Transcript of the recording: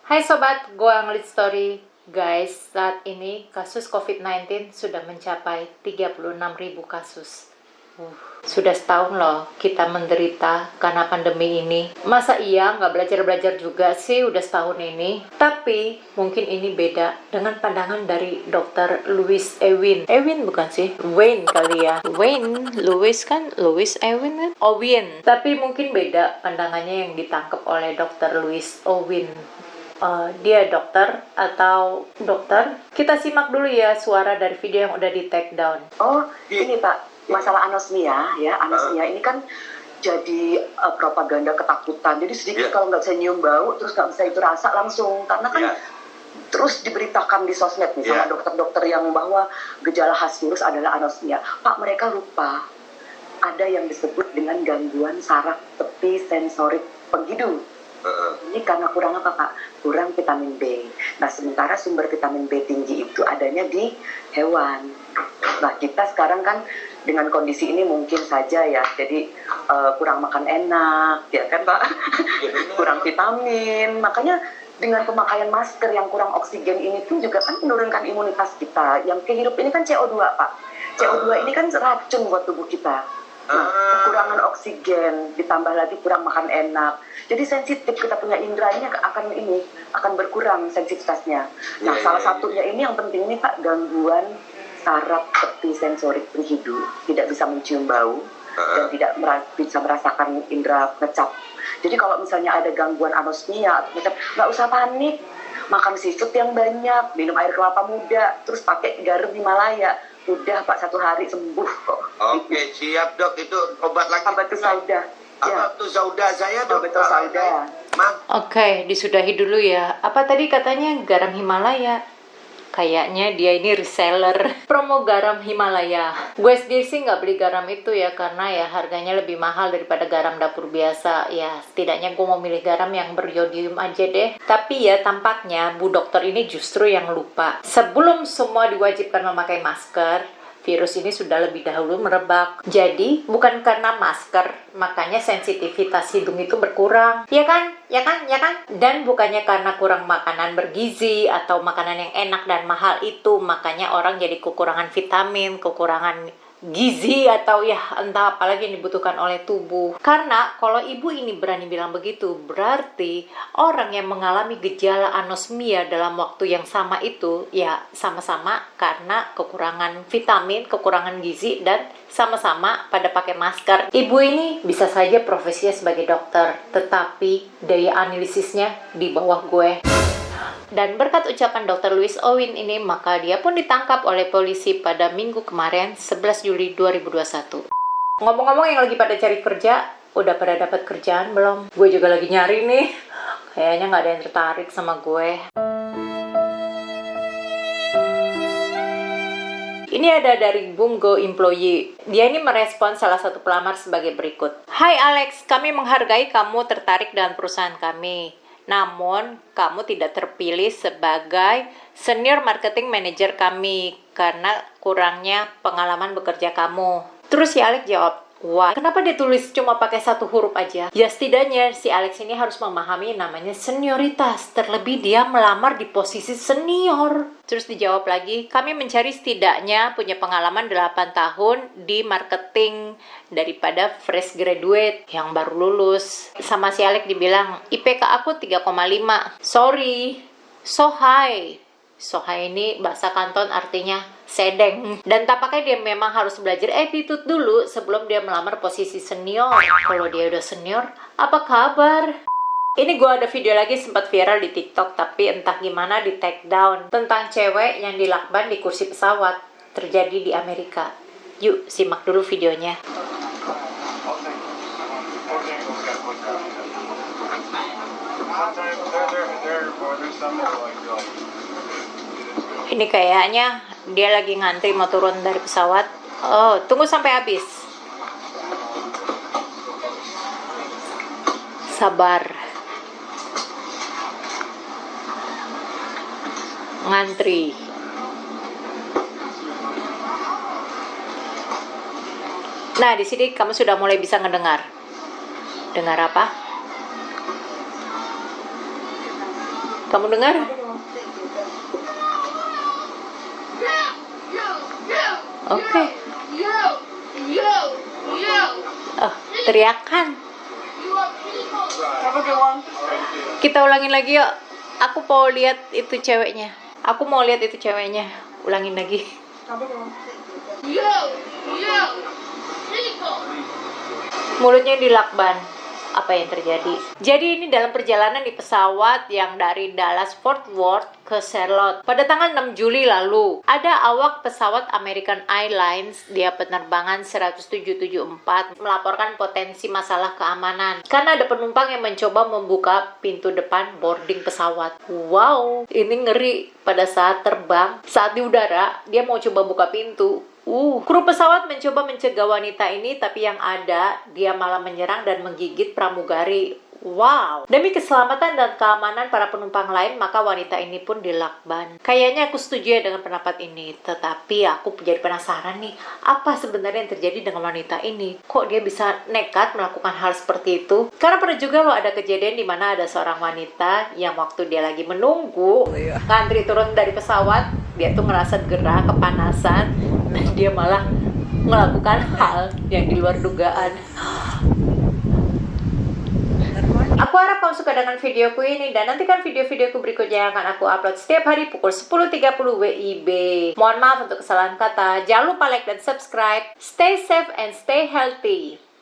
Hai sobat, gue Anglit Story. Guys, saat ini kasus COVID-19 sudah mencapai 36.000 kasus. Sudah setahun loh kita menderita karena pandemi ini. Masa iya nggak belajar-belajar juga sih udah setahun ini? Tapi mungkin ini beda dengan pandangan dari Dr. Louis Ewin. Ewin bukan sih? Wayne kali ya. Wayne, Louis kan? Louis Ewin kan? Owen. Tapi mungkin beda pandangannya yang ditangkap oleh Dr. Louis Owen. Dia dokter atau dokter? Kita simak dulu ya suara dari video yang udah di take down. Oh, ini Pak, masalah anosmia ya, anosmia ini kan jadi propaganda ketakutan. Jadi sedikit kalau nggak bisa nyium bau, terus nggak bisa itu rasa langsung, karena kan terus diberitakan di sosmed nih sama dokter-dokter yang bahwa gejala khas virus adalah anosmia. Pak, mereka lupa ada yang disebut dengan gangguan saraf tepi sensorik penghidung. Ini karena kurang apa Pak? Kurang vitamin B. Nah sementara sumber vitamin B tinggi itu adanya di hewan. Nah kita sekarang kan dengan kondisi ini mungkin saja ya, jadi kurang makan enak, ya kan Pak? Kurang vitamin. Makanya dengan pemakaian masker yang kurang oksigen ini pun juga kan menurunkan imunitas kita. Yang kehidup ini kan CO2 Pak. CO2 ini kan racun buat tubuh kita. Nah, kekurangan oksigen ditambah lagi kurang makan enak, jadi sensitif kita punya indranya akan berkurang sensitivitasnya. Nah salah satunya ini yang penting ini Pak, gangguan saraf tepi sensorik penghidung, tidak bisa mencium bau dan tidak bisa merasakan indera ngecap. Jadi kalau misalnya ada gangguan anosmia, nggak usah panik, makan seafood yang banyak, minum air kelapa muda, terus pakai garam Himalaya. Udah Pak, 1 hari sembuh kok. Oke, siap dok. Itu obat lagi. Habatus sauda. Habatus sauda saya dok. Habatus sauda. Oke, disudahi dulu ya. Apa tadi katanya garam Himalaya? Kayaknya dia ini reseller promo garam Himalaya. Gue sendiri sih nggak beli garam itu ya, karena ya harganya lebih mahal daripada garam dapur biasa. Ya setidaknya gue mau milih garam yang beriodium aja deh. Tapi ya tampaknya Bu Dokter ini justru yang lupa. Sebelum semua diwajibkan memakai masker, virus ini sudah lebih dahulu merebak. Jadi, bukan karena masker, makanya sensitivitas hidung itu berkurang. Ya kan? Ya kan? Ya kan? Dan bukannya karena kurang makanan bergizi atau makanan yang enak dan mahal itu, makanya orang jadi kekurangan vitamin, kekurangan gizi, atau ya entah apalagi yang dibutuhkan oleh tubuh. Karena kalau ibu ini berani bilang begitu, berarti orang yang mengalami gejala anosmia dalam waktu yang sama itu ya sama-sama karena kekurangan vitamin, kekurangan gizi, dan sama-sama pada pakai masker. Ibu ini bisa saja profesinya sebagai dokter, tetapi daya analisisnya di bawah gue. Dan berkat ucapan Dr. Louis Owen ini, maka dia pun ditangkap oleh polisi pada minggu kemarin, 11 Juli 2021. Ngomong-ngomong yang lagi pada cari kerja, udah pada dapat kerjaan belum? Gue juga lagi nyari nih. Kayaknya nggak ada yang tertarik sama gue. Ini ada dari Bunggo Employee. Dia ini merespon salah satu pelamar sebagai berikut. Hai Alex, kami menghargai kamu tertarik dengan perusahaan kami. Namun, kamu tidak terpilih sebagai senior marketing manager kami karena kurangnya pengalaman bekerja kamu. Terus si Alex jawab, wah, kenapa dia tulis cuma pakai 1 huruf aja? Ya setidaknya si Alex ini harus memahami namanya senioritas. Terlebih dia melamar di posisi senior. Terus dijawab lagi, kami mencari setidaknya punya pengalaman 8 tahun di marketing daripada fresh graduate yang baru lulus. Sama si Alex dibilang, IPK aku 3,5. Sorry, so high. So high ini bahasa Kanton artinya sedeng. Dan tampaknya dia memang harus belajar attitude dulu sebelum dia melamar posisi senior. Kalau dia udah senior, apa kabar? Ini gue ada video lagi sempat viral di TikTok, tapi entah gimana di take down, tentang cewek yang dilakban di kursi pesawat, terjadi di Amerika. Yuk simak dulu videonya. Ini kayaknya dia lagi ngantri mau turun dari pesawat. Oh, tunggu sampai habis. Sabar. Ngantri. Nah, di sini kamu sudah mulai bisa ngedengar. Dengar apa? Kamu dengar? Oke. Oh, teriakan. Kita ulangin lagi yuk. Aku mau lihat itu ceweknya. Ulangin lagi. Mulutnya dilakban. Apa yang terjadi? Jadi ini dalam perjalanan di pesawat yang dari Dallas Fort Worth ke Charlotte pada tanggal 6 Juli lalu, ada awak pesawat American Airlines, dia penerbangan 1774, melaporkan potensi masalah keamanan karena ada penumpang yang mencoba membuka pintu depan boarding pesawat. Wow, ini ngeri. Pada saat terbang, saat di udara, dia mau coba buka pintu. Kru pesawat mencoba mencegah wanita ini, tapi yang ada, dia malah menyerang dan menggigit pramugari. Wow. Demi keselamatan dan keamanan para penumpang lain, maka wanita ini pun dilakban. Kayaknya aku setuju ya dengan pendapat ini. Tetapi aku jadi penasaran nih, apa sebenarnya yang terjadi dengan wanita ini? Kok dia bisa nekat melakukan hal seperti itu? Karena pernah juga loh ada kejadian di mana ada seorang wanita yang waktu dia lagi menunggu, ngantri turun dari pesawat, dia tuh ngerasa gerah, kepanasan, dan dia malah melakukan hal yang di luar dugaan. Aku harap kamu suka dengan videoku ini dan nantikan video-videoku berikutnya yang akan aku upload setiap hari pukul 10.30 WIB. Mohon maaf untuk kesalahan kata. Jangan lupa like dan subscribe. Stay safe and stay healthy.